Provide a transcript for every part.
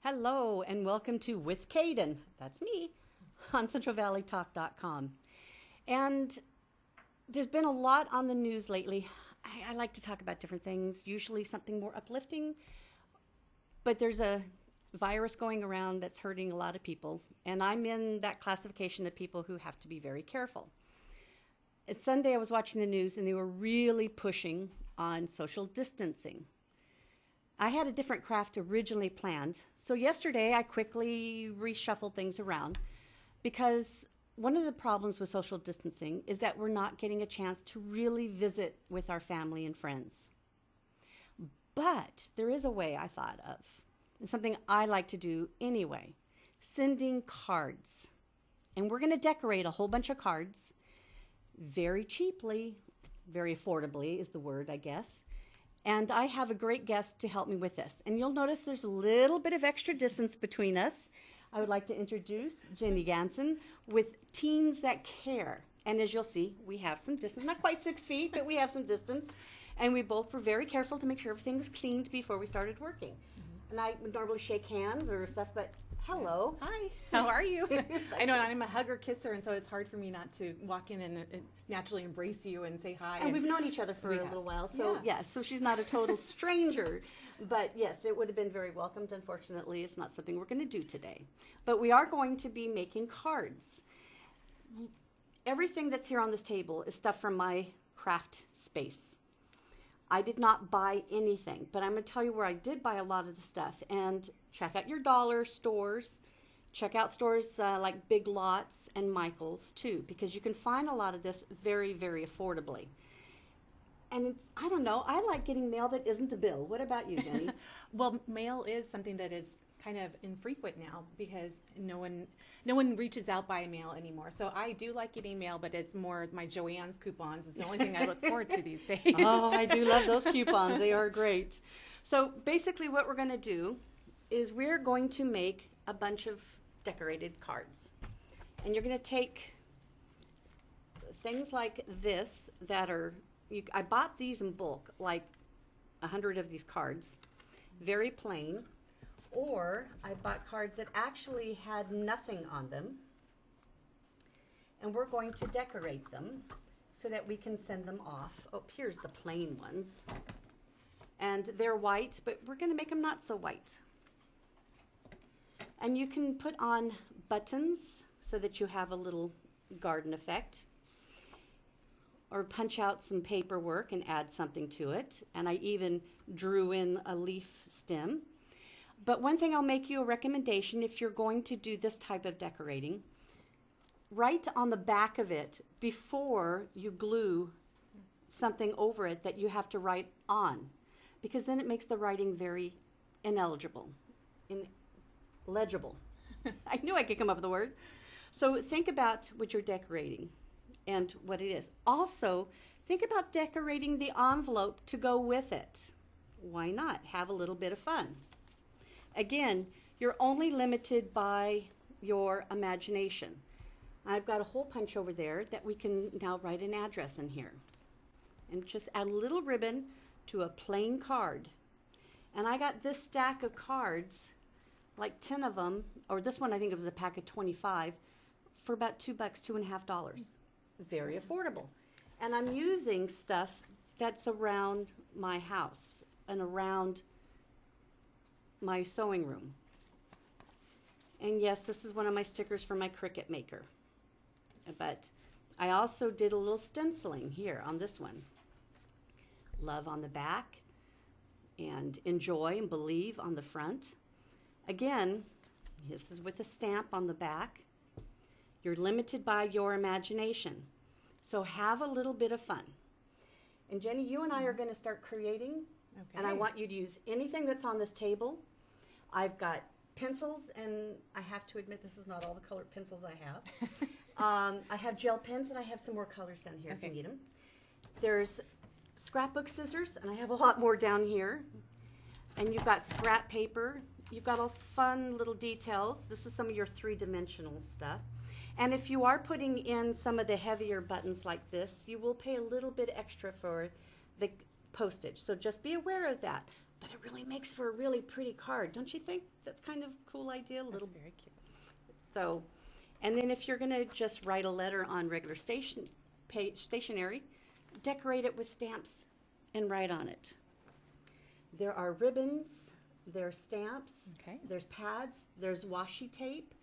Hello and welcome to With Kaden. That's me on CentralValleyTalk.com. And there's been a lot on the news lately. I like to talk about different things, usually something more uplifting, but there's a virus going around that's hurting a lot of people, and I'm in that classification of people who have to be very careful. Sunday I was watching the news and they were really pushing on social distancing. I had a different craft originally planned, so yesterday I quickly reshuffled things around because one of the problems with social distancing is that we're not getting a chance to really visit with our family and friends. But there is a way I thought of, and something I like to do anyway, sending cards. And we're going to decorate a whole bunch of cards very cheaply, very affordably is the word, I guess. And I have a great guest to help me with this. And you'll notice there's a little bit of extra distance between us. I would like to introduce Jenny Garson with Teens That Care. And as you'll see, we have some distance, not quite 6 feet, but we have some distance. And we both were very careful to make sure everything was cleaned before we started working. And I would normally shake hands or stuff, but hello. Hi, how are you? I know I'm a hugger kisser, and so it's hard for me not to walk in and naturally embrace you and say hi. And we've known each other for a little while, so yes, so she's not a total stranger. But yes, it would have been very welcomed. Unfortunately, it's not something we're going to do today. But we are going to be making cards. Everything that's here on this table is stuff from my craft space. I did not buy anything, but I'm going to tell you where I did buy a lot of the stuff. And check out your dollar stores. Check out stores like Big Lots and Michael's too, because you can find a lot of this very, very affordably. And it's, I don't know, I like getting mail that isn't a bill. What about you, Jenny? Well, mail is something that is kind of infrequent now because no one reaches out by mail anymore. So I do like getting mail, but it's more my Joann's coupons is the only thing I look forward to these days. Oh, I do love those coupons. They are great. So basically what we're going to do is we're going to make a bunch of decorated cards. And you're going to take things like this that are, I bought these in bulk, like 100 of these cards, very plain. Or I bought cards that actually had nothing on them, and we're going to decorate them so that we can send them off. Oh, here's the plain ones. And they're white, but we're going to make them not so white. And you can put on buttons so that you have a little garden effect, or punch out some paperwork and add something to it. And I even drew in a leaf stem. But one thing I'll make you a recommendation if you're going to do this type of decorating, write on the back of it before you glue something over it that you have to write on, because then it makes the writing very illegible. I knew I could come up with a word. So think about what you're decorating and what it is. Also, think about decorating the envelope to go with it. Why not? Have a little bit of fun. Again, you're only limited by your imagination. I've got a hole punch over there that we can now write an address in here. And just add a little ribbon to a plain card. And I got this stack of cards, like 10 of them, or this one I think it was a pack of 25, for about $2, $2.50. Very affordable. And I'm using stuff that's around my house and around my sewing room. And yes, this is one of my stickers for my Cricut maker. But I also did a little stenciling here on this one. Love on the back and enjoy and believe on the front. Again, this is with a stamp on the back. You're limited by your imagination. So have a little bit of fun. And Jenny, you and I are going to start creating. Okay. And I want you to use anything that's on this table. I've got pencils, and I have to admit this is not all the colored pencils I have. I have gel pens, and I have some more colors down here if you need them. There's scrapbook scissors, and I have a lot more down here. And you've got scrap paper. You've got all fun little details. This is some of your three-dimensional stuff. And if you are putting in some of the heavier buttons like this, you will pay a little bit extra for the postage. So just be aware of that. but it really makes for a really pretty card. Don't you think that's kind of a cool idea? That's very cute. So, and then if you're going to just write a letter on regular stationery, decorate it with stamps and write on it. There are ribbons, there's stamps, Okay. there's pads, there's washi tape,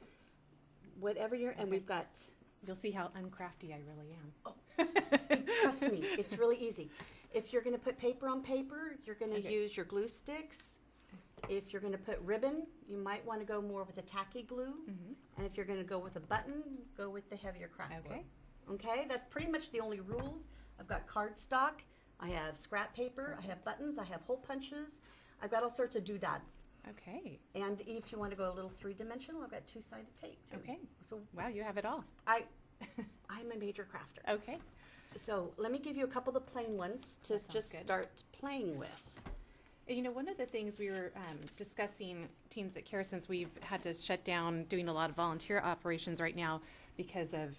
whatever and we've got, You'll see how uncrafty I really am. trust me, it's really easy. If you're going to put paper on paper, you're going to Okay. use your glue sticks. If you're going to put ribbon, you might want to go more with a tacky glue. Mhm. And if you're going to go with a button, go with the heavier craft glue. Okay. Okay, that's pretty much the only rules. I've got cardstock, I have scrap paper, I have buttons, I have hole punches, I've got all sorts of doodads. Okay. And if you want to go a little three-dimensional, I've got two-sided tape too. Okay. So Wow, you have it all. I'm a major crafter. Okay. So let me give you a couple of the plain ones to That sounds just good. start playing with. You know, one of the things we were discussing, Teens at Care, since we've had to shut down doing a lot of volunteer operations right now because of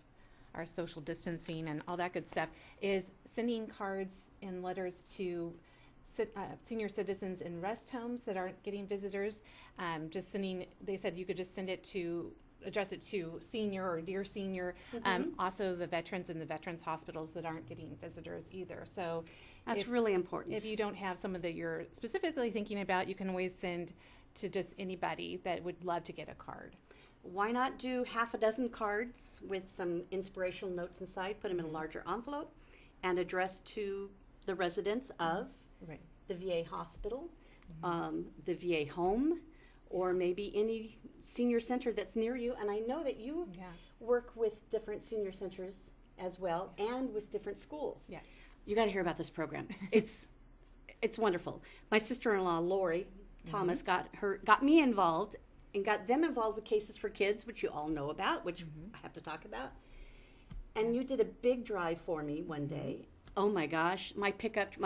our social distancing and all that good stuff, is sending cards and letters to senior citizens in rest homes that aren't getting visitors. Just sending, they said you could just send it to, address it to senior or dear senior. Also the veterans in the veterans hospitals that aren't getting visitors either. So That's really important. if you don't have someone that you're specifically thinking about, you can always send to just anybody that would love to get a card. Why not do half a dozen cards with some inspirational notes inside, put them in a larger envelope, and address to the residents of Right. the VA hospital, the VA home, or maybe any senior center that's near you. And I know that you Yeah. work with different senior centers as well, and with different schools. Yes. You got to hear about this program. It's wonderful. My sister-in-law Lori Thomas got me involved and got them involved with Cases for Kids, which you all know about, which I have to talk about. And you did a big drive for me one day. Oh my gosh, my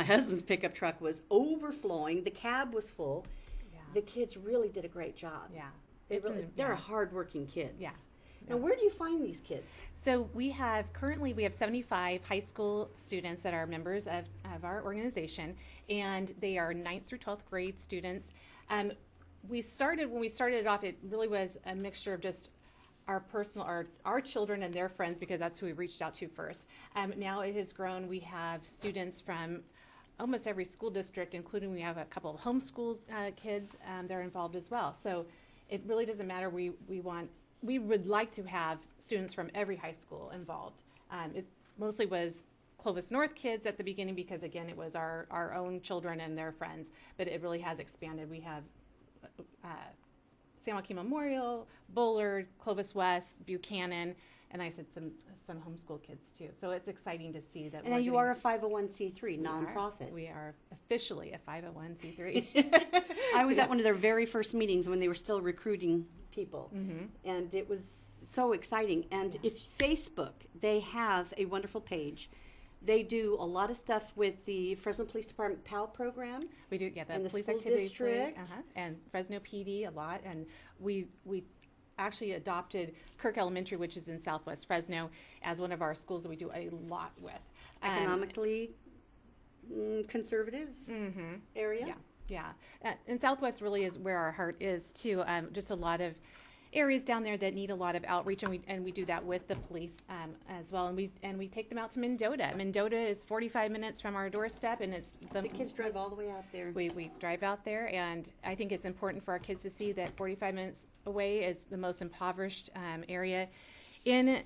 husband's pickup truck was overflowing. The cab was full. Yeah. The kids really did a great job. Yeah. They're hardworking kids. Yeah. And where do you find these kids? So we have 75 high school students that are members of our organization, and they are 9th through 12th grade students. When we started it off, it really was a mixture of just our children and their friends, because that's who we reached out to first. Now it has grown. We have students from almost every school district, including we have a couple of homeschool kids. They're involved as well. So it really doesn't matter. We would like to have students from every high school involved. It mostly was Clovis North kids at the beginning because, again, it was our own children and their friends, but it really has expanded. We have San Joaquin Memorial, Bullard, Clovis West, Buchanan, and I said some homeschool kids too. So it's exciting to see that. And you are a 501c3 nonprofit. We are officially a 501c3. I was at one of their very first meetings when they were still recruiting people, and it was so exciting. And if Facebook, they have a wonderful page. They do a lot of stuff with the Fresno Police Department PAL program. We do, yeah, And the police school activities district. and Fresno PD a lot, and we actually adopted Kirk Elementary, which is in Southwest Fresno, as one of our schools that we do a lot with. Economically conservative area. Yeah. And Southwest really is where our heart is too. Just a lot of areas down there that need a lot of outreach, and we do that with the police as well. And we take them out to Mendota. Mendota is 45 minutes from our doorstep, and it's The kids drive all the way out there. we drive out there, and I think it's important for our kids to see that 45 minutes away is the most impoverished area in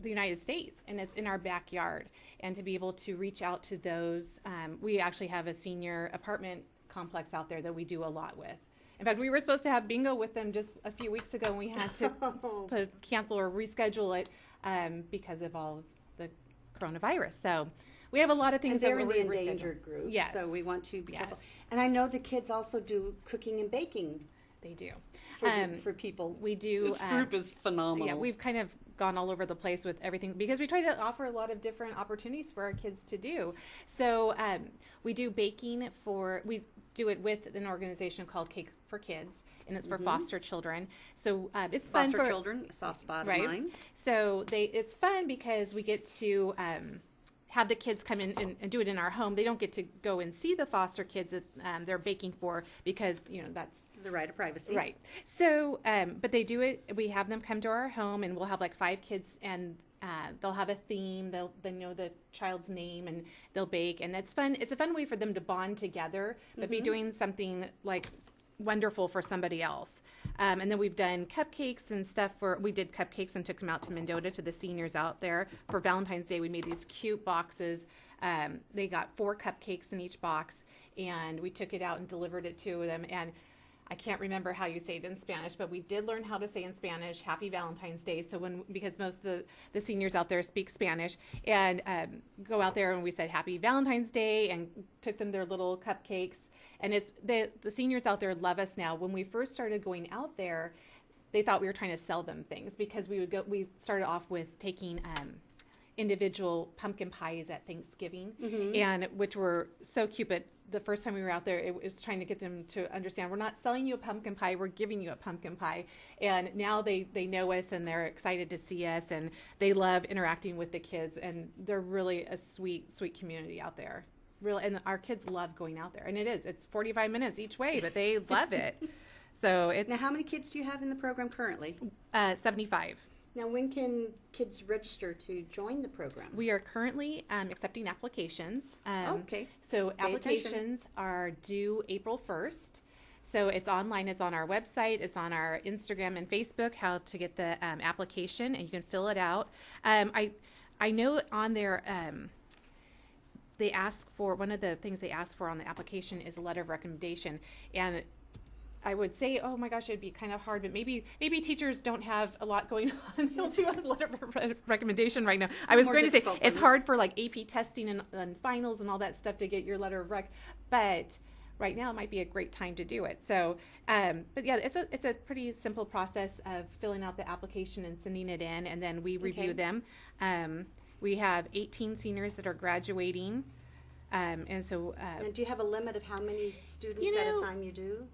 the United States, and it's in our backyard. And to be able to reach out to those, we actually have a senior apartment complex out there that we do a lot with. In fact, we were supposed to have bingo with them just a few weeks ago, and we had to cancel or reschedule it because of all the coronavirus. So we have a lot of things And that they're we're in the rescheduling. endangered group. Yes. So we want to be careful. Yes. And I know the kids also do cooking and baking They do. for people. We do. This group is phenomenal. Yeah, we've kind of gone all over the place with everything because we try to offer a lot of different opportunities for our kids to do. So we do baking we do it with an organization called Cake for Kids, and it's for foster children. So it's fun Foster for children, a soft spot right. of mine. So it's fun because we get to have the kids come in and do it in our home. They don't get to go and see the foster kids that they're baking for because, that's The right of privacy. right. So, but they do it. We have them come to our home, and we'll have like 5 kids, and they'll have a theme. They know the child's name, and they'll bake, and it's fun. It's a fun way for them to bond together, but be doing something like wonderful for somebody else. And then we've done cupcakes and stuff we did cupcakes and took them out to Mendota to the seniors out there for Valentine's Day. We made these cute boxes. They got 4 cupcakes in each box, and we took it out and delivered it to them. And I can't remember how you say it in Spanish, but we did learn how to say in Spanish, Happy Valentine's Day. So because most of the seniors out there speak Spanish, and go out there and we said Happy Valentine's Day and took them their little cupcakes. And it's the seniors out there love us now. When we first started going out there, they thought we were trying to sell them things because we started off with taking individual pumpkin pies at Thanksgiving, and which were so cute. But the first time we were out there, it was trying to get them to understand we're not selling you a pumpkin pie, we're giving you a pumpkin pie. And now they know us, and they're excited to see us, and they love interacting with the kids, and they're really a sweet community out there. Really, and our kids love going out there, and it's 45 minutes each way, but they love it. So it's Now, how many kids do you have in the program currently? 75. Now, when can kids register to join the program? We are currently accepting applications. Okay. So Pay applications attention. are due April 1st. So it's online. It's on our website. It's on our Instagram and Facebook, how to get the application, and you can fill it out. I know on there, they ask for, one of the things they ask for on the application is a letter of recommendation. And I would say, oh my gosh, it'd be kind of hard, but maybe teachers don't have a lot going on. They'll do a letter of recommendation right now. I was More going to say difficult it's for hard for like AP testing and finals and all that stuff to get your letter of rec, but right now it might be a great time to do it. So, but yeah, it's a pretty simple process of filling out the application and sending it in, and then we review them. We have 18 seniors that are graduating. And so, And do you have a limit of how many students at a time you do?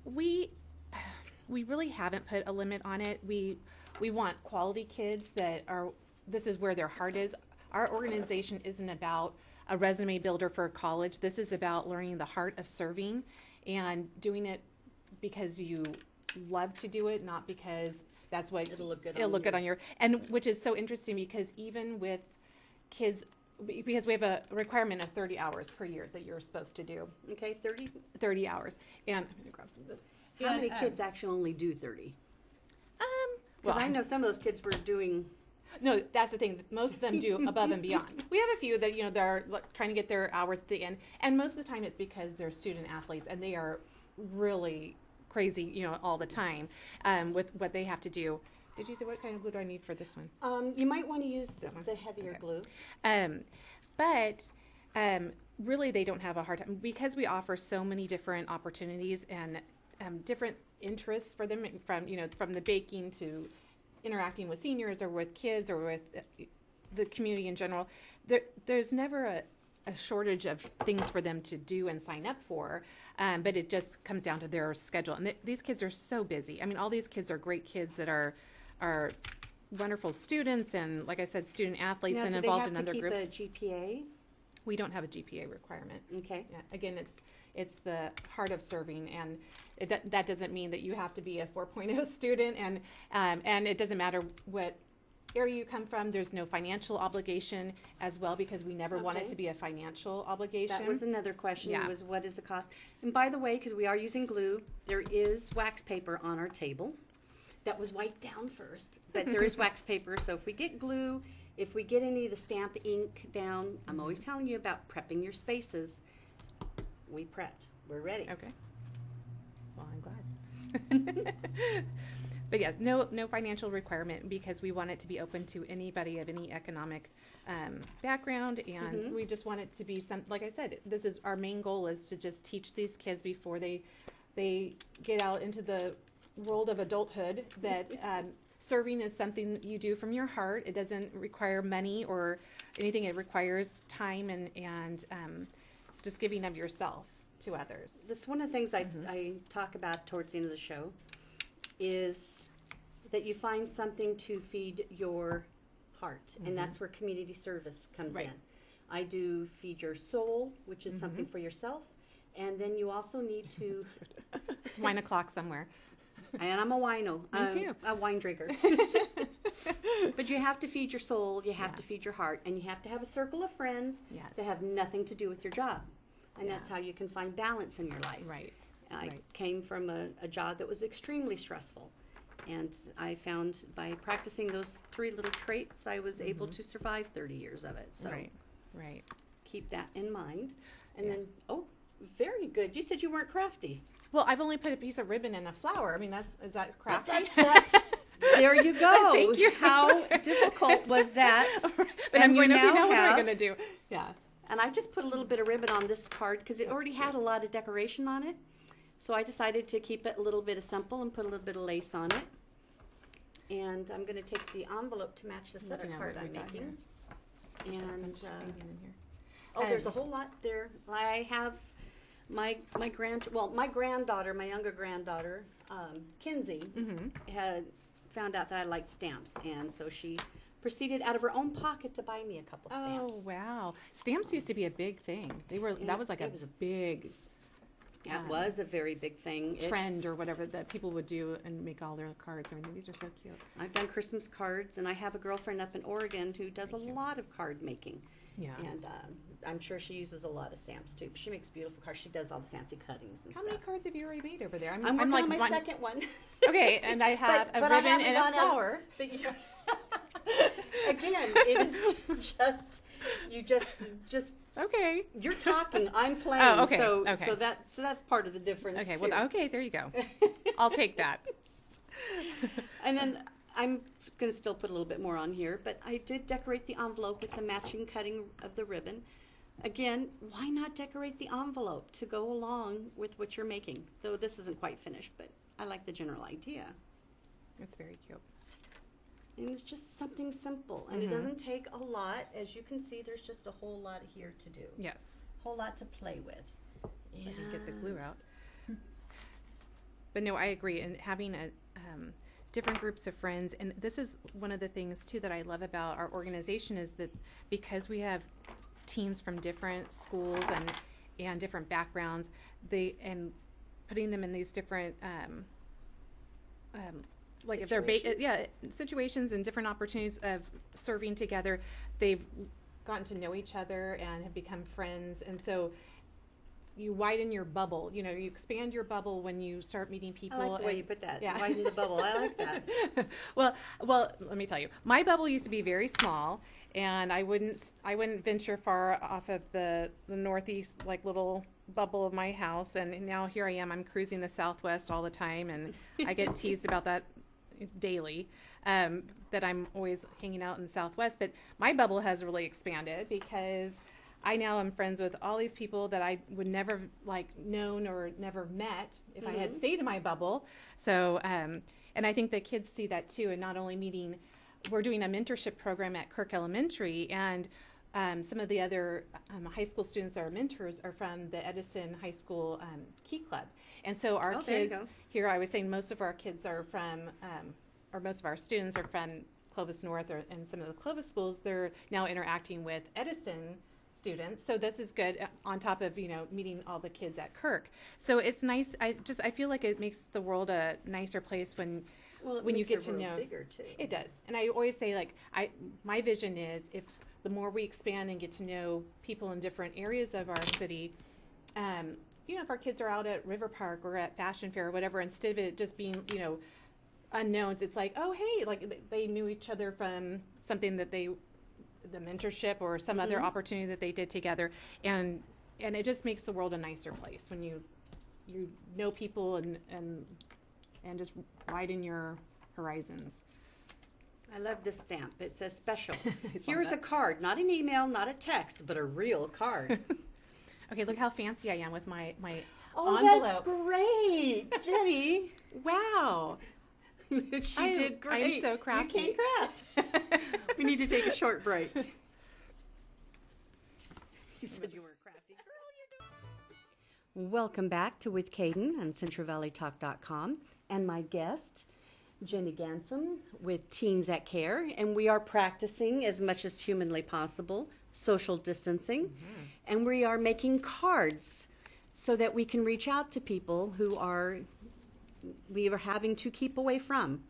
we really haven't put a limit on it. We want quality kids this is where their heart is. Our organization isn't about a resume builder for college. This is about learning the heart of serving and doing it because you love to do it, not because that's what It'll look good on your, and which is so interesting because even with kids, because we have a requirement of 30 hours per year that you're supposed to do. Okay, 30? 30 hours. And I'm going to grab some of this. How many kids actually only do 30? Well, Because I know some of those kids were doing... no, that's the thing. Most of them do above and beyond. We have a few that, they're trying to get their hours at the end. And most of the time it's because they're student athletes and they are really crazy, all the time with what they have to do. Did you say what kind of glue do I need for this one? You might want to use the heavier glue. But really they don't have a hard time because we offer so many different opportunities and different interests for them from the baking to interacting with seniors or with kids or with the community in general. There's never a shortage of things for them to do and sign up for, but it just comes down to their schedule. And these kids are so busy. I mean, all these kids are great kids that are wonderful students and, like I said, student athletes Now, and do involved they in have to other keep groups. a GPA? We don't have a GPA requirement. Okay. Yeah, again, it's the heart of serving, and that doesn't mean that you have to be a 4.0 student, and it doesn't matter what area you come from. There's no financial obligation as well because we never want it to be a financial obligation. That was another question, Yeah. was what is the cost? And by the way, because we are using glue, there is wax paper on our table that was wiped down first, but there is wax paper, so if we get glue, if we get any of the stamp ink down, I'm always telling you about prepping your spaces. We prepped. We're ready. Okay. Well, I'm glad. But yes, no financial requirement because we want it to be open to anybody of any economic background, and we just want it to be like I said, this is our main goal is to just teach these kids before they get out into the world of adulthood that serving is something that you do from your heart. It doesn't require money or anything. It requires time and just giving of yourself to others. This one of the things I talk about towards the end of the show is that you find something to feed your heart, and that's where community service comes Right. in. I do feed your soul, which is something for yourself. And then you also need to, It's wine o'clock somewhere. and I'm a wino. Me too. A wine drinker. But you have to feed your soul, you have to feed your heart, and you have to have a circle of friends Yes. that have nothing to do with your job. And Yeah. that's how you can find balance in your life. Right. I Right. came from a job that was extremely stressful. And I found by practicing those 3 little traits, I was able to survive 30 years of it. So Right. Right. keep that in mind. And Yeah. then, very good. You said you weren't crafty. Well, I've only put a piece of ribbon in a flower. I mean, is that crafty? There you go. Thank you. How difficult was that? But And I'm you going, okay, now now what am I have- going to do? Yeah. And I just put a little bit of ribbon on this card because it already had a lot of decoration on it. So I decided to keep it a little bit of simple and put a little bit of lace on it. And I'm going to take the envelope to match this other Looking at card what I'm we got making. And Anything in here? there's a whole lot there. I have my granddaughter, my younger granddaughter, Kinsey, had found out that I liked stamps, and so she proceeded out of her own pocket to buy me a couple stamps. Oh, wow. Stamps used to be a big thing. That was like it a was a big That was a very big thing. trend or whatever that people would do and make all their cards. I mean, these are so cute. I've done Christmas cards, and I have a girlfriend up in Oregon who does a lot of card making. Yeah. And I'm sure she uses a lot of stamps too. She makes beautiful cards. She does all the fancy cuttings and How stuff. many cards have you already made over there? I'm working like on my one- second one. Okay, and I have a but I ribbon haven't and a gone flower. But again, it is just Okay. you're talking, I'm playing. Oh, okay, So okay. so that's part of the difference Okay. too. Well, okay. There you go. I'll take that. And then I'm going to still put a little bit more on here, but I did decorate the envelope with the matching cutting of the ribbon. Again, why not decorate the envelope to go along with what you're making? Though this isn't quite finished, but I like the general idea. It's very cute. And it's just something simple, and it doesn't take a lot. As you can see, there's just a whole lot here to do. Yes. Whole lot to play with. Let me get the glue out. But no, I agree. And having a different groups of friends, and this is one of the things too that I love about our organization is that because we have teens from different schools and different backgrounds, and putting them in these different like if they're situations and different opportunities of serving together, they've gotten to know each other and have become friends, and so you widen your bubble. You know, you expand your bubble when you start meeting people. I like the way you put that. Yeah. Widen the bubble. I like that. well, let me tell you, my bubble used to be very small, and I wouldn't venture far off of the northeast, like little bubble of my house. And now here I am. I'm cruising the Southwest all the time, and I get teased about that daily. That I'm always hanging out in the Southwest, but my bubble has really expanded because I now am friends with all these people that I would never known or never met if I had stayed in my bubble. So, and I think the kids see that too. And not only we're doing a mentorship program at Kirk Elementary, and some of the other high school students that are mentors are from the Edison High School Key Club. And so our kids here, I was saying most of our kids are from, or most of our students are from Clovis North and some of the Clovis schools. They're now interacting with Edison students, so this is good on top of meeting all the kids at Kirk. So it's nice. I feel like it makes the world a nicer place when you get to know. Bigger too. It does, and I always say my vision is if the more we expand and get to know people in different areas of our city, if our kids are out at River Park or at Fashion Fair or whatever, instead of it just being unknowns, it's like, oh hey, like they knew each other from something that the mentorship or some other opportunity that they did together, and it just makes the world a nicer place when you know people and just widen your horizons. I love this stamp. It says special. Here's a card, not an email, not a text, but a real card. Okay, look how fancy I am with my Oh, envelope. that's great, Jenny. Wow. She did great. I'm so crafty. You can craft. We need to take a short break. You said you were a crafty girl. Welcome back to With Kaden on CentralValleyTalk.com, and my guest, Jenny Garson with Teens at Care, and we are practicing as much as humanly possible social distancing, and we are making cards so that we can reach out to people who we are having to keep away from.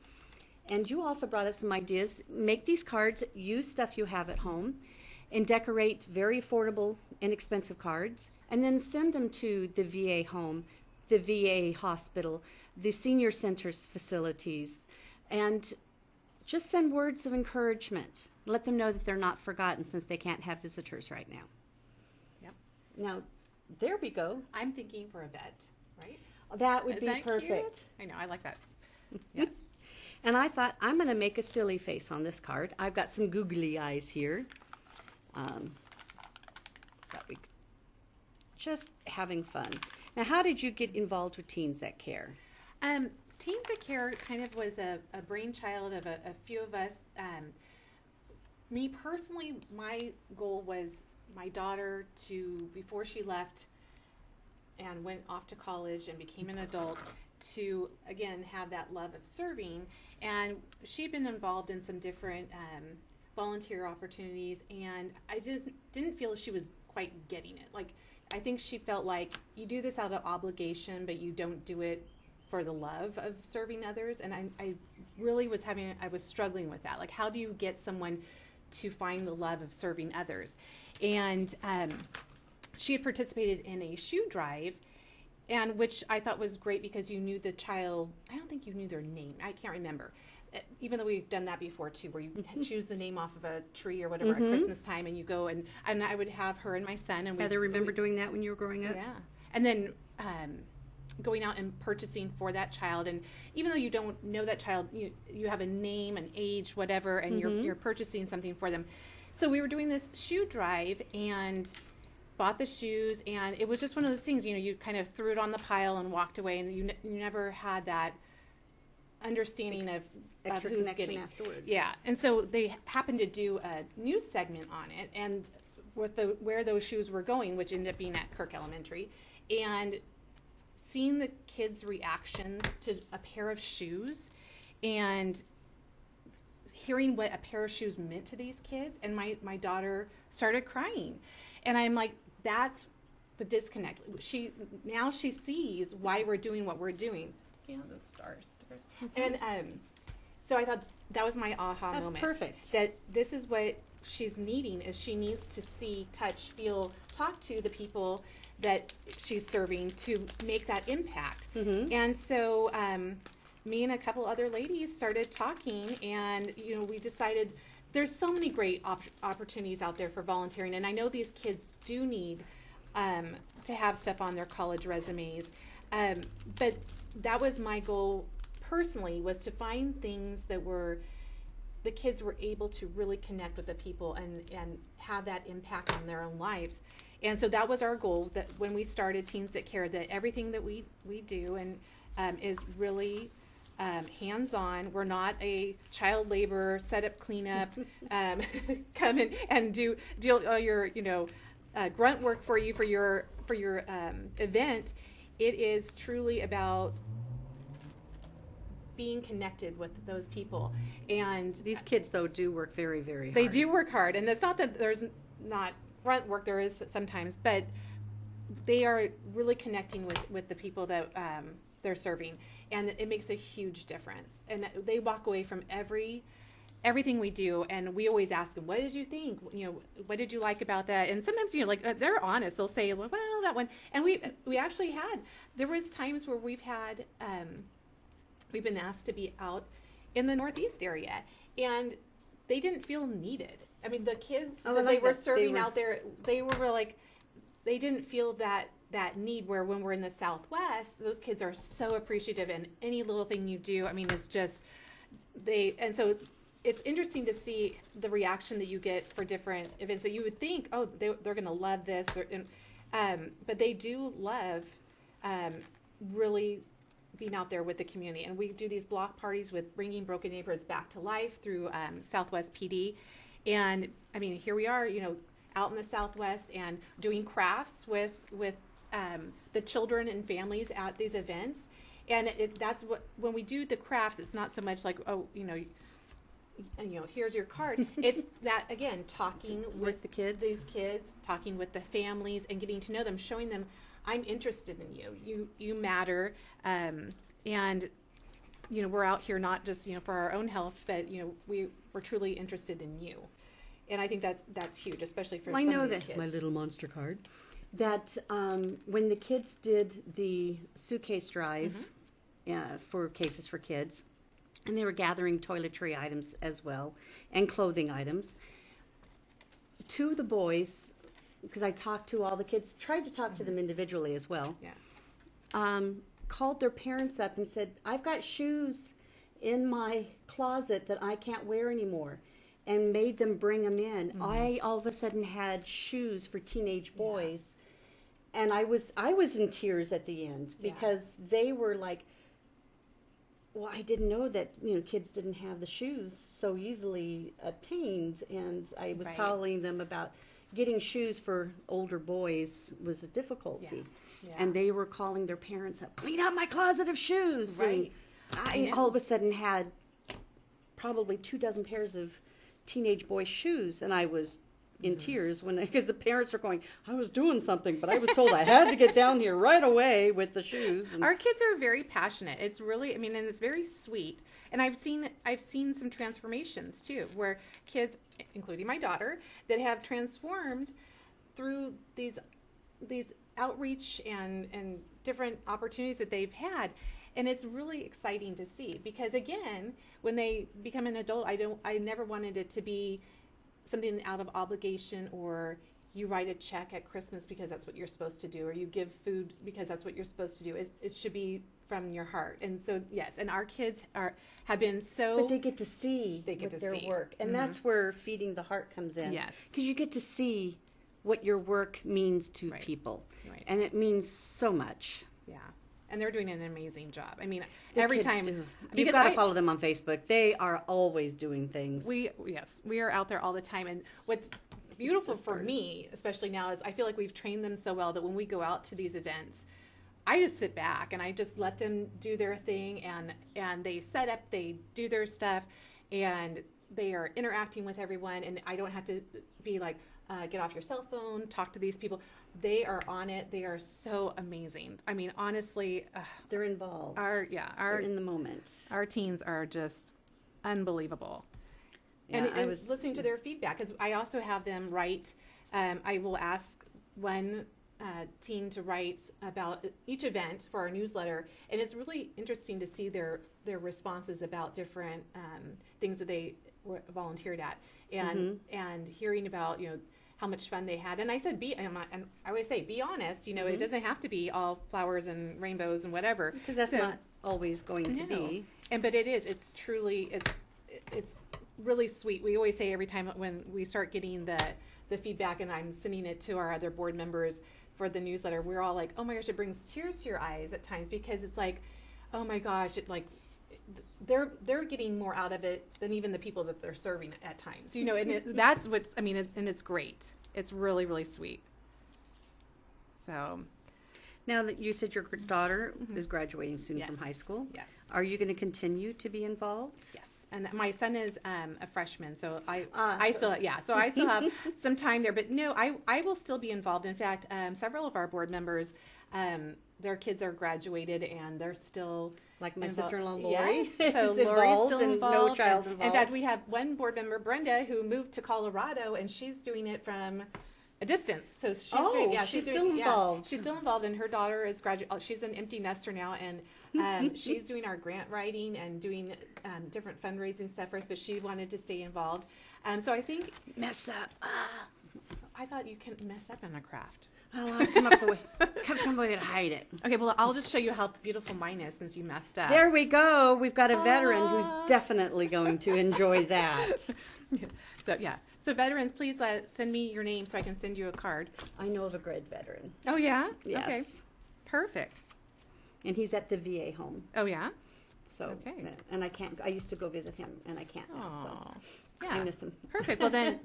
And you also brought us some ideas. Make these cards, use stuff you have at home, and decorate very affordable, inexpensive cards, and then send them to the VA home, the VA hospital, the senior centers facilities, and just send words of encouragement. Let them know that they're not forgotten since they can't have visitors right now. Yep. Now, there we go. I'm thinking for a vet, right? That would Is be that perfect. cute? I know, I like that. Yes. And I thought, I'm going to make a silly face on this card. I've got some googly eyes here. Just having fun. Now, how did you get involved with Teens That Care? Teens That Care kind of was a brainchild of a few of us. Me personally, my goal was my daughter to, before she left and went off to college and became an adult, to again have that love of serving. And she'd been involved in some different volunteer opportunities, and I didn't feel she was quite getting it. Like, I think she felt like you do this out of obligation, but you don't do it for the love of serving others. And I really was struggling with that. Like, how do you get someone to find the love of serving others? And she had participated in a shoe drive, and which I thought was great because you knew the child. I don't think you knew their name. I can't remember. Even though we've done that before too, where you choose the name off of a tree or whatever at Christmas time, and you go and I would have her and my son. And Heather, remember doing that when you were growing up? Yeah. And then going out and purchasing for that child, and even though you don't know that child, you have a name, an age, whatever, and you're purchasing something for them. So we were doing this shoe drive and bought the shoes, and it was just one of those things, you kind of threw it on the pile and walked away, and you never had that understanding of extra who's connection getting afterwards. Yeah. And so they happened to do a news segment on it, and with where those shoes were going, which ended up being at Kirk Elementary, and seeing the kids' reactions to a pair of shoes and hearing what a pair of shoes meant to these kids, and my daughter started crying. And I'm like, that's the disconnect. She sees why we're doing what we're doing. Yeah, the stars. And so I thought that was my aha moment. That's perfect. That this is what she's needing, is she needs to see, touch, feel, talk to the people that she's serving to make that impact. And so me and a couple other ladies started talking, and we decided there's so many great opportunities out there for volunteering, and I know these kids do need to have stuff on their college resumes, but that was my goal personally, was to find things that the kids were able to really connect with the people and have that impact on their own lives. And so that was our goal, that when we started Teens That Care, that everything that we do and is really hands-on. We're not a child labor, set up, clean up, come in and do all your grunt work for you for your event. It is truly about being connected with those people. And these kids, though, do work very, very hard. They do work hard, and it's not that there's not grunt work. There is sometimes, but they are really connecting with the people that they're serving, and it makes a huge difference. And they walk away from everything we do, and we always ask them, what did you think? What did you like about that? And sometimes, they're honest. They'll say, well, that one. And we actually there was times where we've been asked to be out in the Northeast area, and they didn't feel needed. I mean, the kids that they were serving out there, they were like, they didn't feel that need, where when we're in the Southwest, those kids are so appreciative, and any little thing you do, I mean, it's just, and so it's interesting to see the reaction that you get for different events that you would think, oh, they're going to love this, but they do love really being out there with the community. And we do these block parties with bringing broken neighborhoods back to life through Southwest PD. And I mean, here we are, out in the Southwest and doing crafts with the children and families at these events. And that's what, when we do the crafts, it's not so much like, oh, here's your card. It's that, again, talking With the kids. these kids, talking with the families and getting to know them, showing them, I'm interested in you. You matter. And, we're out here not just, for our own health, but, we're truly interested in you. And I think that's huge, especially for some of these kids. My little monster card, that when the kids did the suitcase drive for Cases for Kids, and they were gathering toiletry items as well and clothing items, two of the boys, because I talked to all the kids, tried to talk to them individually as well, called their parents up and said, I've got shoes in my closet that I can't wear anymore, and made them bring them in. I all of a sudden had shoes for teenage boys, and I was in tears at the end because they were like, well, I didn't know that kids didn't have the shoes so easily obtained, and I was telling them about getting shoes for older boys was a difficulty, and they were calling their parents up, clean out my closet of shoes, and I all of a sudden had probably 24 pairs of teenage boy shoes, and I was in tears because the parents are going, I was doing something, but I was told I had to get down here right away with the shoes. And our kids are very passionate. It's really, and it's very sweet. And I've seen some transformations too, where kids, including my daughter, that have transformed through these outreach and different opportunities that they've had. And it's really exciting to see, because again, when they become an adult, I never wanted it to be something out of obligation, or you write a check at Christmas because that's what you're supposed to do, or you give food because that's what you're supposed to do. It should be from your heart. And so, yes, and our kids have been so... But they get to see their work. And that's where Feeding the Heart comes in. Yes. Because you get to see what your work means to people. Right. And it means so much. Yeah. And they're doing an amazing job. The every kids time do. You've got to follow them on Facebook. They are always doing things. We are out there all the time. And what's beautiful for me, especially now, is I feel like we've trained them so well that when we go out to these events, I just sit back and I just let them do their thing, and they set up, they do their stuff, and they are interacting with everyone, and I don't have to be like, get off your cell phone, talk to these people. They are on it. They are so amazing. Honestly, they're involved. They're in the moment. Our teens are just unbelievable. Yeah, and I was listening to their feedback, because I also have them write. I will ask one teen to write about each event for our newsletter, and it's really interesting to see their responses about different things that they volunteered at, and hearing about how much fun they had. And I said, and I always say, be honest. It doesn't have to be all flowers and rainbows and whatever, because that's not always going to be. But it is. It's truly. It's really sweet. We always say every time when we start getting the feedback, and I'm sending it to our other board members for the newsletter, we're all like, oh my gosh, it brings tears to your eyes at times, because it's like, oh my gosh, they're getting more out of it than even the people that they're serving at times, and that's what's, and it's great. It's really, really sweet. So now that you said your daughter is graduating soon from high school, are you going to continue to be involved? Yes. And my son is a freshman, so I still have some time there. But no, I will still be involved. In fact, several of our board members, their kids are graduated, and they're still like my sister-in-law Lori. Yes. So is Lori's involved, still involved. And no child involved. In fact, we have one board member, Brenda, who moved to Colorado, and she's doing it from a distance. So she's she's still involved. She's still involved, and her daughter is she's an empty nester now, and she's doing our grant writing and doing different fundraising stuff for us, but she wanted to stay involved. So I think mess up. I thought you can mess up in a craft. Oh, I'll come up with a way to hide it. Okay, well, I'll just show you how beautiful mine is since you messed up. There we go. We've got a veteran who's definitely going to enjoy that. So veterans, please send me your name so I can send you a card. I know of a great veteran. Oh, yeah? Yes. Okay. Perfect. And he's at the VA home. Oh, yeah? So, and I used to go visit him, and I can't now, so I miss him. Perfect. Well, then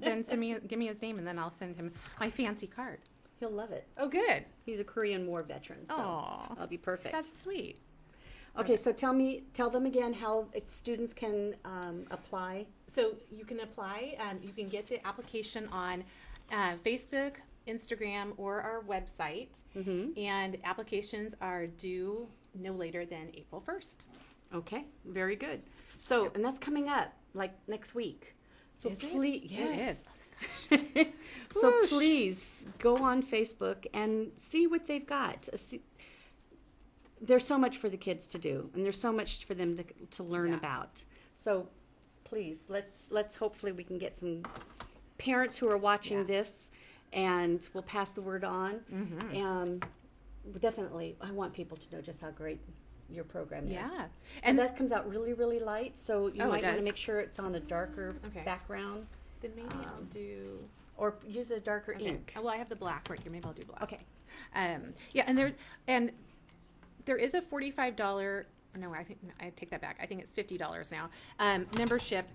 give me his name, and then I'll send him my fancy card. He'll love it. Oh, good. He's a Korean War veteran, so that'll be perfect. That's sweet. Okay, so tell them again how students can apply. So you can apply. You can get the application on Facebook, Instagram, or our website. And applications are due no later than April 1st. Okay, very good. So, and that's coming up like next week. So Is it? please, It yes. So Whoosh. please go on Facebook and see what they've got. There's so much for the kids to do, and there's so much for them to learn Yeah. about. So please, let's hopefully we can get some parents who are watching Yeah. this, and we'll pass the word on. And definitely, I want people to know just how great your program is. Yeah. And that comes out really, really light, so you Oh, it might want does? to make sure it's on a darker Okay. background, Then maybe I'll do. or use a darker Okay. ink. Well, I have the black right here. Maybe I'll do black. Okay. Yeah, and there is a $45. No, I take that back. I think it's $50 now. Membership,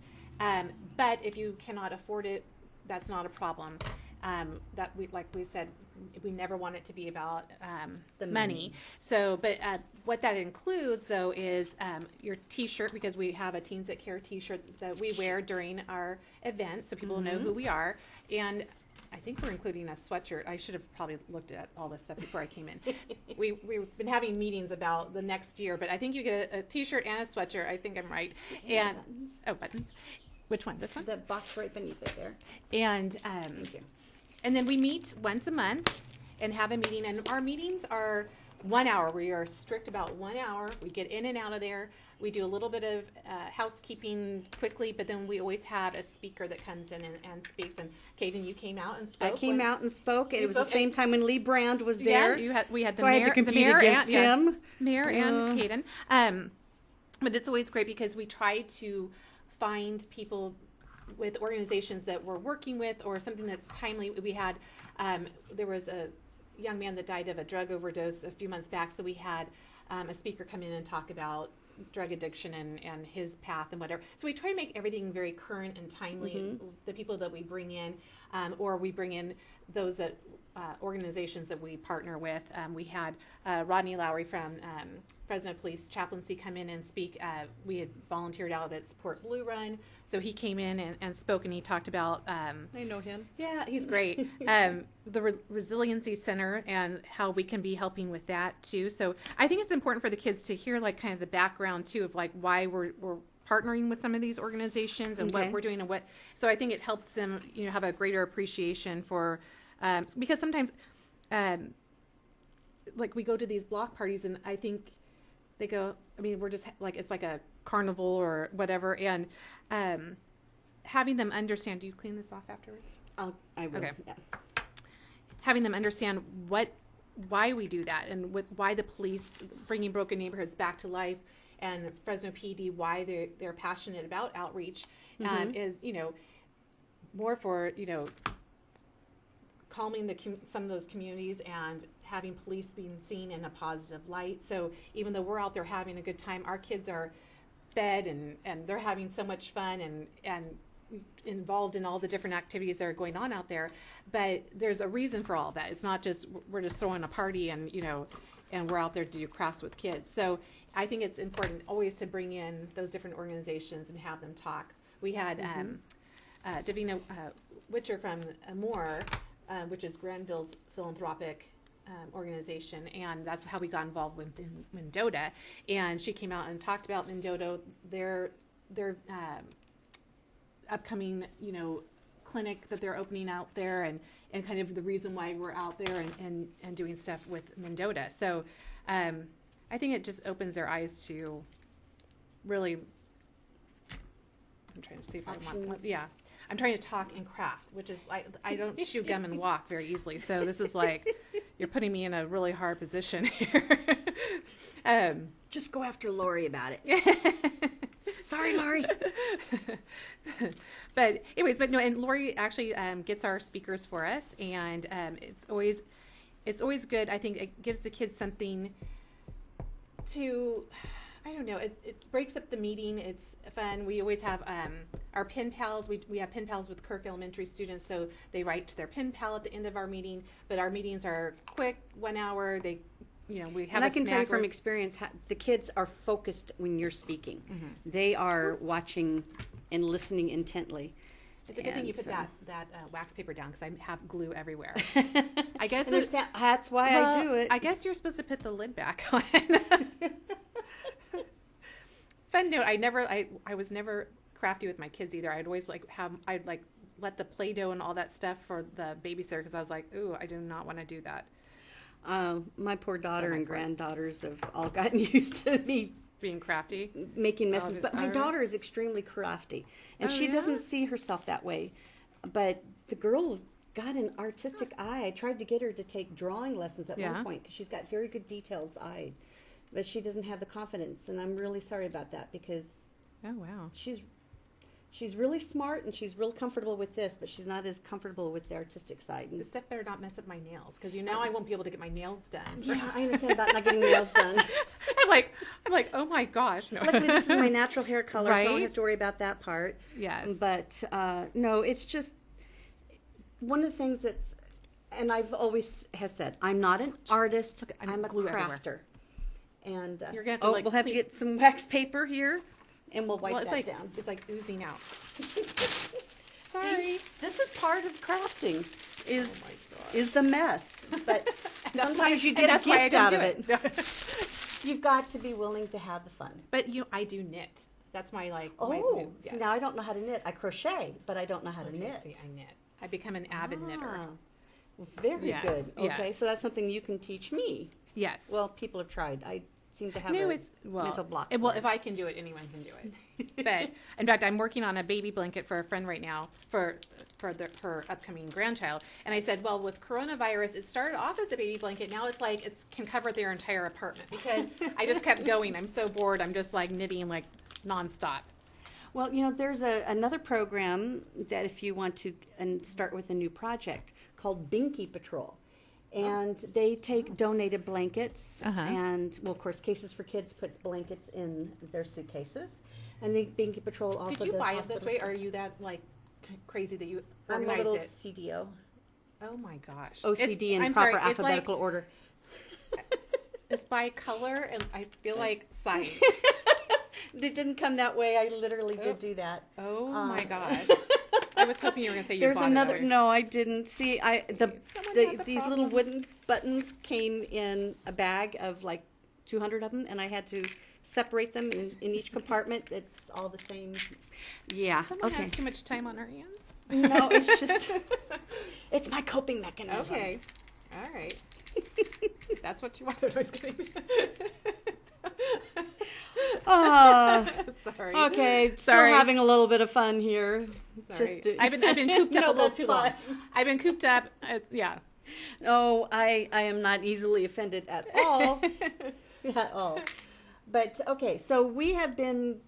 but if you cannot afford it, that's not a problem. That like we said, we never want it to be about The money. money. So, but what that includes though is your T-shirt, because we have a Teens That Care T-shirt that we wear during our event, so people know who we are. And I think we're including a sweatshirt. I should have probably looked at all this stuff before I came in. We've been having meetings about the next year, but I think you get a T-shirt and a sweatshirt. I think I'm right. And Buttons. buttons. Which one? This one? The box right beneath it there. And Thank you. and then we meet once a month and have a meeting. And our meetings are 1 hour. We are strict about 1 hour. We get in and out of there. We do a little bit of housekeeping quickly, but then we always have a speaker that comes in and speaks. And Kaden, you came out and spoke. I came out and spoke. You It was the spoke, same and- time when Lee Brand was Yeah, there. we had the so mayor, I had to the compete mayor against and, him. Mayor and Kaden. But it's always great because we try to find people with organizations that we're working with or something that's timely. We had, there was a young man that died of a drug overdose a few months back, so we had a speaker come in and talk about drug addiction and his path and whatever. So we try to make everything very current and timely. The people that we bring in, or we bring in those that organizations that we partner with. We had Rodney Lowry from Fresno Police Chaplaincy come in and speak. We had volunteered out at Support Blue Run, so he came in and spoke, and he talked about I know him. yeah, he's great. The Resiliency Center and how we can be helping with that too. So I think it's important for the kids to hear like kind of the background too of like why we're partnering with some of these organizations and Okay. what we're doing and what. So I think it helps them, have a greater appreciation for because sometimes like we go to these block parties and I think they go. I mean, we're just like it's like a carnival or whatever, and having them understand. Do you clean this off afterwards? I will. Okay. Yeah. Having them understand why we do that and why the police bringing broken neighborhoods back to life, and Fresno PD why they're passionate about outreach is more for calming some of those communities and having police being seen in a positive light. So even though we're out there having a good time, our kids are fed and they're having so much fun and involved in all the different activities that are going on out there. But there's a reason for all of that. It's not just we're just throwing a party and and we're out there to do crafts with kids. So I think it's important always to bring in those different organizations and have them talk. We had Davina Witcher from Moore, which is Granville's philanthropic organization, and that's how we got involved with Mendota. And she came out and talked about Mendota, their upcoming clinic that they're opening out there, and kind of the reason why we're out there and doing stuff with Mendota. So I think it just opens their eyes to really. I'm trying to see if I want. Options. Yeah. I'm trying to talk and craft, which is I don't chew gum and walk very easily. So this is like, you're putting me in a really hard position here. Just go after Lori about it. Sorry, Lori. But anyways, and Lori actually gets our speakers for us, and it's always good. I think it gives the kids something to. I don't know. It breaks up the meeting. It's fun. We always have our pen pals. We have pen pals with Kirk Elementary students, so they write to their pen pal at the end of our meeting. But our meetings are quick, 1 hour. They, we have And a I can tell you snack from or- experience, the kids are focused when you're speaking. Mm-hmm. They are watching and listening intently. It's a good thing you put And, that wax paper down because I have glue everywhere. I guess and that's why I do it. I guess you're supposed to put the lid back on. Fun note: I was never crafty with my kids either. I'd always I'd let the Play-Doh and all that stuff for the babysitter because I was like, ooh, I do not want to do that. My poor daughter my and part. granddaughters have all gotten used to me Being crafty. making messes. just- But my all right. daughter is extremely crafty, and Oh, she yeah? doesn't see herself that way. But the girl got an artistic eye. I tried to get her to take drawing lessons at Yeah. one point because she's got very good detailed eye, but she doesn't have the confidence, and I'm really sorry about that because Oh wow. she's really smart and she's real comfortable with this, but she's not as comfortable with the artistic side. And This stuff better not mess up my nails because I won't be able to get my nails done. yeah, I understand about not getting nails done. I'm like, oh my gosh, no. Luckily, this is my natural hair color, so I don't Right? have to worry about that part. Yes. But no, it's just one of the things that's, and I've always has said, I'm not an artist. look, I'm I'm a glue everywhere. crafter. And You're gonna have to, like, we'll have to clean- get some wax paper here, and we'll wipe Well, it's that like down. it's like oozing out. See, this is part of crafting. Is Oh my is the mess, but sometimes you And get a that's why I gift don't out do of it. it. You've got to be willing to have the fun. But I do knit. That's my my Oh, new, so yes. now I don't know how to knit. I crochet, but I don't know how to Okay, knit. see, I knit. I become an avid knitter. Ah, very Yes, good. Okay, yes. so that's something you can teach me. Yes. Well, people have tried. I seem to have no, a it's well. mental block. Well, for if I can do it, anyone can do it. But in fact, I'm working on a baby blanket for a friend right now for her upcoming grandchild. And I said, well, with coronavirus, it started off as a baby blanket. Now it's like it can cover their entire apartment because I just kept going. I'm so bored. I'm just like knitting like nonstop. Well, there's another program that if you want to and start with a new project called Binky Patrol. And they take donated blankets and, well, of course, Cases for Kids puts blankets in their suitcases. And the Binky Patrol also Did you does buy it this way, hospitals. or are you that like crazy that you I'm a organized little it? CDO. Oh my gosh. OCD in I'm proper sorry, it's like- alphabetical order. It's by color, and I feel like size. It didn't come that way. I literally did do that. Oh my gosh. I was hoping you were going to say you There's bought another. it. No, I didn't. See, Someone has a these little problem. wooden buttons came in a bag of like 200 of them, and I had to separate them in each compartment. It's all the same. Yeah. Someone Okay. has too much time on our hands. No, it's just it's my coping mechanism. Okay. All right. That's what you wanted. I was kidding. Ah, Sorry. okay. Still Sorry. having a little bit of fun here. Sorry. I've been cooped up No, a little that's too long. fine. I've been cooped up. Yeah. No, I am not easily offended at all. At all. But okay, so we have been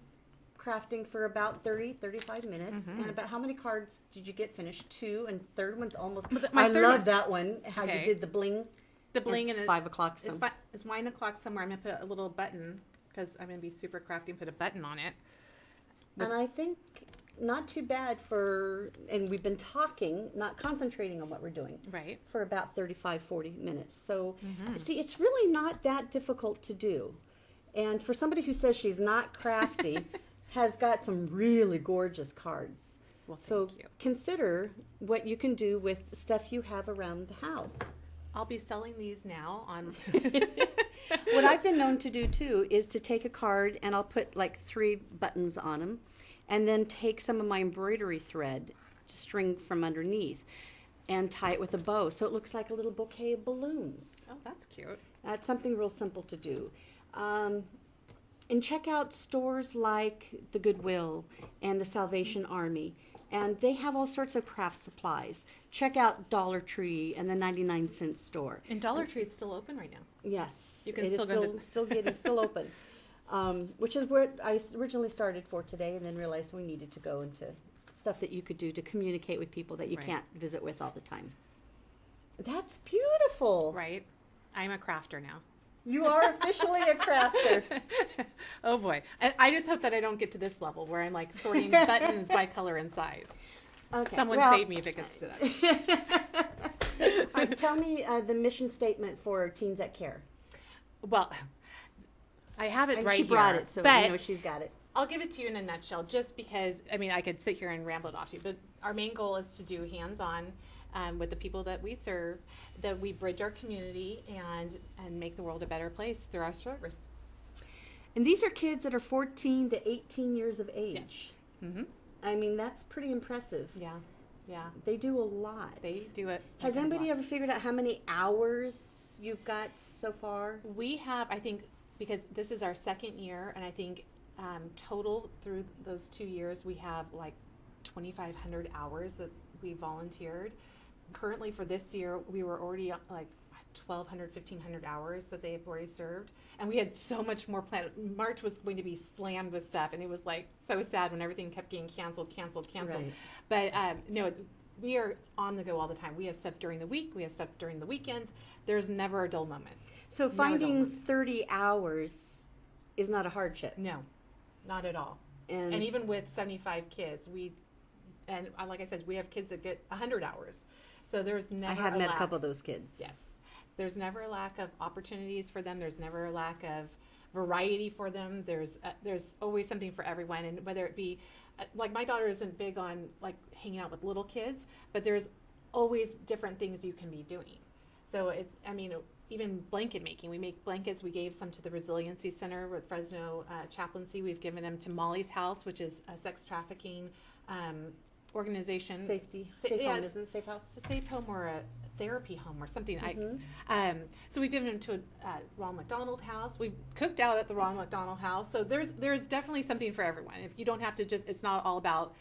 crafting for about 35 minutes. Mm-hmm. And about how many cards did you get finished? 2, and third one's almost. my I third love one- that one. How Okay. you did the bling. The bling It's and 5 o'clock. It's 9 o'clock somewhere. I'm gonna put a little button because I'm gonna be super crafty and put a button on it. And I think not too bad for, and we've been talking, not concentrating on what we're doing. Right. For about 35, 40 minutes. So, see, it's really not that difficult to do. And for somebody who says she's not crafty, has got some really gorgeous cards. Well, So thank you. consider what you can do with stuff you have around the house. I'll be selling these now on. What I've been known to do too is to take a card and I'll put like 3 buttons on them and then take some of my embroidery thread to string from underneath and tie it with a bow so it looks like a little bouquet of balloons. Oh, that's cute. That's something real simple to do. And check out stores like the Goodwill and the Salvation Army. And they have all sorts of craft supplies. Check out Dollar Tree and the 99-cent store. And Dollar Tree is still open right now. Yes, You can it is still go still open. Which is where I originally started for today, and then realized we needed to go into stuff that you could do to communicate with people that you Right. can't visit with all the time. That's beautiful. Right. I'm a crafter now. You are officially a crafter. Oh boy. I just hope that I don't get to this level where I'm like sorting buttons by color and size. Okay. Someone well, save me if it gets to that. Tell me the mission statement for Teens That Care. Well, I have it And right she brought here, it, so but you know she's got it. I'll give it to you in a nutshell, just because, I mean, I could sit here and ramble it off to you, but our main goal is to do hands-on with the people that we serve, that we bridge our community and make the world a better place through our service. And these are kids that are 14 to 18 years of age. Yes. Mm-hmm. I mean, that's pretty impressive. Yeah, yeah, They do a lot. they do it. Has a anybody lot. ever figured out how many hours you've got so far? We have, I think, because this is our second year, and I think total through those 2 years, we have like 2,500 hours that we volunteered. Currently for this year, we were already like 1,200, 1,500 hours that they've already served. And we had so much more planned. March was going to be slammed with stuff, and it was like so sad when everything kept getting canceled. Right. But no, we are on the go all the time. We have stuff during the week. We have stuff during the weekends. There's never a dull moment. So finding 30 hours is not a hardship. No, not at all. And even with 75 kids, like I said, we have kids that get 100 hours. So there's never I have a met lack. a couple of those kids. Yes. There's never a lack of opportunities for them. There's never a lack of variety for them. There's always something for everyone. And whether it be, like my daughter isn't big on like hanging out with little kids, but there's always different things you can be doing. So even blanket making. We make blankets. We gave some to the Resiliency Center with Fresno Chaplaincy. We've given them to Molly's House, which is a sex trafficking organization. Safe home, isn't it? Safe house? A safe home or a therapy home or something. Mm-hmm. So we've given them to Ronald McDonald House. We've cooked out at the Ronald McDonald House. So there's definitely something for everyone. If you don't have to it's not all about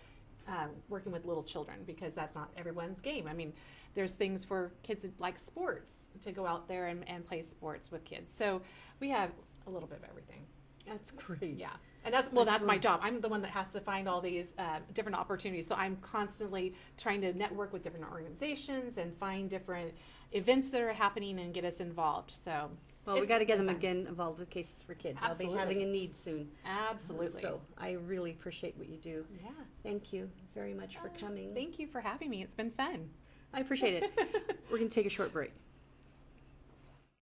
working with little children, because that's not everyone's game. I mean, there's things for kids that like sports, to go out there and play sports with kids. So we have a little bit of everything. That's great. Yeah. And that's my job. I'm the one that has to find all these different opportunities. So I'm constantly trying to network with different organizations and find different events that are happening and get us involved. So Well, we got to get them again involved with Cases for Kids. Absolutely. I'll be having a need soon. Absolutely. So I really appreciate what you do. Yeah. Thank you very much for coming. Thank you for having me. It's been fun. I appreciate it. We're going to take a short break.